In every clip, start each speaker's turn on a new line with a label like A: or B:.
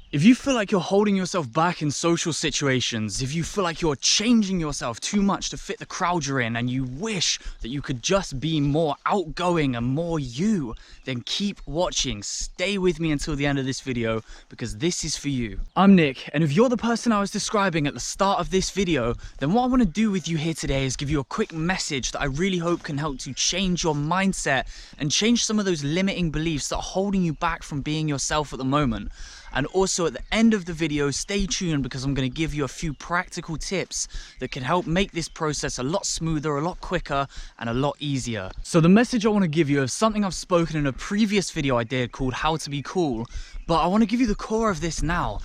A: If you feel like you're holding yourself back in social situations, if you feel like you're changing yourself too much to fit the crowd you're in, and you wish that you could just be more outgoing and more you, then keep watching. Stay with me until the end of this video, because this is for you. I'm Nick, and if you're the person I was describing at the start of this video, then what I want to do with you here today is give you a quick message that I really hope can help to change your mindset and change some of those limiting beliefs that are holding you back from being yourself at the moment. And also at the end of the video, stay tuned, because I'm going to give you a few practical tips that can help make this process a lot smoother, a lot quicker, and a lot easier. So the message I want to give you is something I've spoken in a previous video I did called How to Be Cool, but I want to give you the core of this now.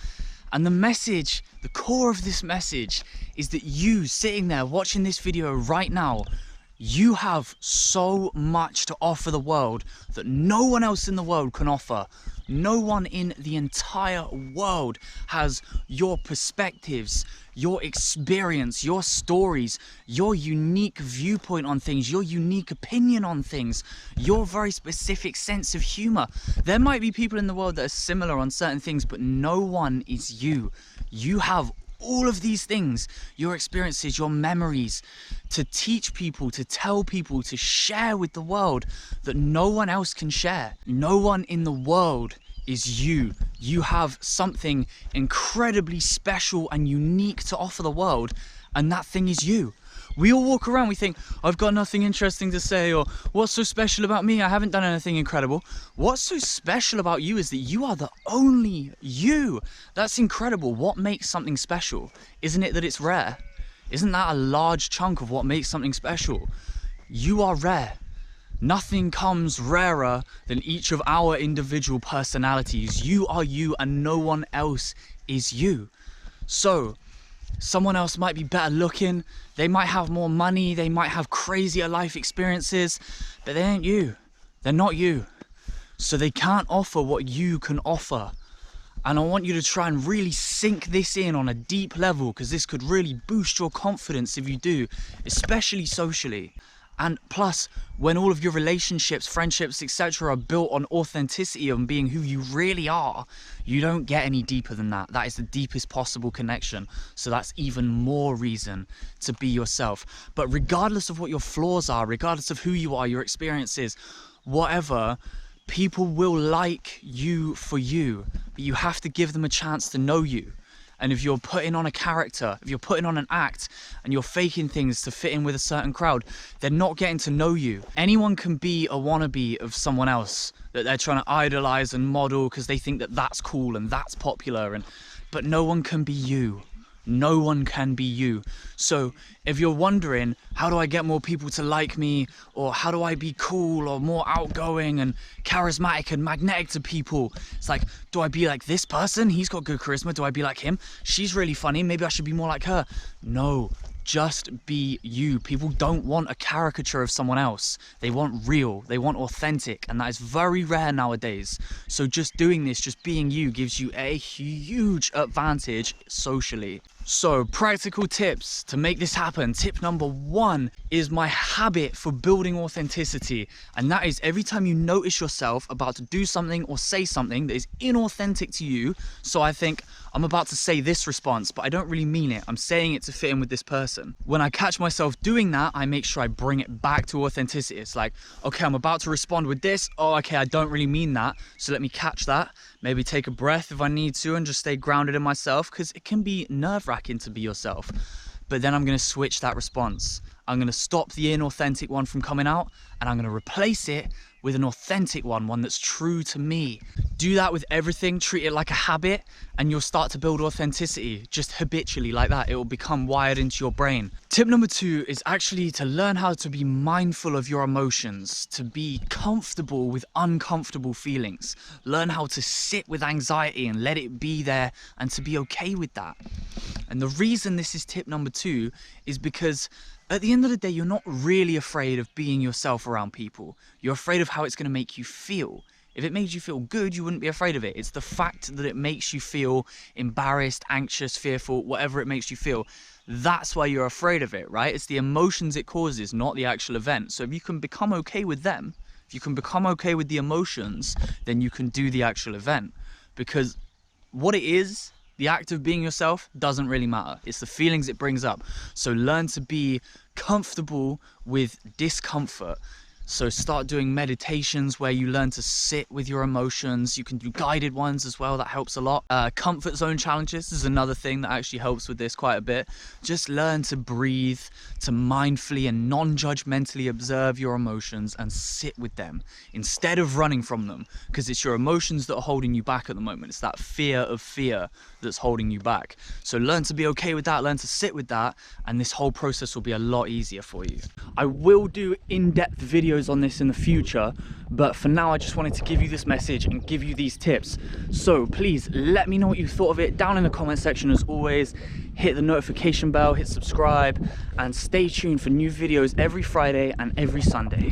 A: And the message, the core of this message is that you sitting there watching this video right now, you have so much to offer the world that no one else in the world can offer. No one in the entire world has your perspectives, your experience, your stories, your unique viewpoint on things, your unique opinion on things, your very specific sense of humor. There might be people in the world that are similar on certain things, but no one is you. You have all of these things, your experiences, your memories, to teach people, to tell people, to share with the world that no one else can share. No one in the world is you. You have something incredibly special and unique to offer the world, and that thing is you. We all walk around, we think, I've got nothing interesting to say, or what's so special about me? I haven't done anything incredible. What's so special about you is that you are the only you. That's incredible. What makes something special? Isn't it that it's rare? Isn't that a large chunk of what makes something special? You are rare. Nothing comes rarer than each of our individual personalities. You are you, and no one else is you. So, someone else might be better looking, they might have more money, they might have crazier life experiences, but they ain't you. They're not you. So they can't offer what you can offer. And I want you to try and really sink this in on a deep level, because this could really boost your confidence if you do, especially socially. And plus, when all of your relationships, friendships, etc. are built on authenticity and being who you really are, you don't get any deeper than that. That is the deepest possible connection. So that's even more reason to be yourself. But regardless of what your flaws are, regardless of who you are, your experiences, whatever, people will like you for you. But you have to give them a chance to know you. And if you're putting on a character, if you're putting on an act, and you're faking things to fit in with a certain crowd, they're not getting to know you. Anyone can be a wannabe of someone else that they're trying to idolize and model because they think that that's cool and that's popular, but no one can be you. No one can be you. So if you're wondering, how do I get more people to like me, or how do I be cool or more outgoing and charismatic and magnetic to people, it's like, do I be like this person? He's got good charisma. Do I be like him? She's really funny. Maybe I should be more like her. No, just be you. People don't want a caricature of someone else. They want real, they want authentic, and that is very rare nowadays. So just doing this, just being you, gives you a huge advantage socially. So practical tips to make this happen. Tip number 1 is my habit for building authenticity, and that is every time you notice yourself about to do something or say something that is inauthentic to you. So I think, I'm about to say this response, but I don't really mean it. I'm saying it to fit in with this person. When I catch myself doing that, I make sure I bring it back to authenticity. It's like, okay, I'm about to respond with this. Oh, okay, I don't really mean that. So let me catch that. Maybe take a breath if I need to and just stay grounded in myself, because it can be nerve-wracking to be yourself. But then I'm going to switch that response. I'm going to stop the inauthentic one from coming out, and I'm going to replace it with an authentic one that's true to me. Do that with everything. Treat it like a habit, and you'll start to build authenticity just habitually like that. It will become wired into your brain. Tip number 2 is actually to learn how to be mindful of your emotions, to be comfortable with uncomfortable feelings. Learn how to sit with anxiety and let it be there, and to be okay with that. And the reason this is tip number 2 is because at the end of the day, you're not really afraid of being yourself around people. You're afraid of how it's going to make you feel. If it makes you feel good, you wouldn't be afraid of it. It's the fact that it makes you feel embarrassed, anxious, fearful, whatever it makes you feel. That's why you're afraid of it, right? It's the emotions it causes, not the actual event. So if you can become okay with them, if you can become okay with the emotions, then you can do the actual event. Because what it is, the act of being yourself, doesn't really matter. It's the feelings it brings up. So learn to be comfortable with discomfort. So start doing meditations where you learn to sit with your emotions. You can do guided ones as well, that helps a lot. Comfort zone challenges is another thing that actually helps with this quite a bit. Just learn to breathe, to mindfully and non-judgmentally observe your emotions and sit with them instead of running from them, because it's your emotions that are holding you back at the moment. It's that fear of fear that's holding you back. So learn to be okay with that, learn to sit with that, and this whole process will be a lot easier for you. I will do in-depth videos on this in the future, but for now I just wanted to give you this message and give you these tips. So please let me know what you thought of it down in the comment section. As always, hit the notification bell, hit subscribe, and stay tuned for new videos every Friday and every Sunday.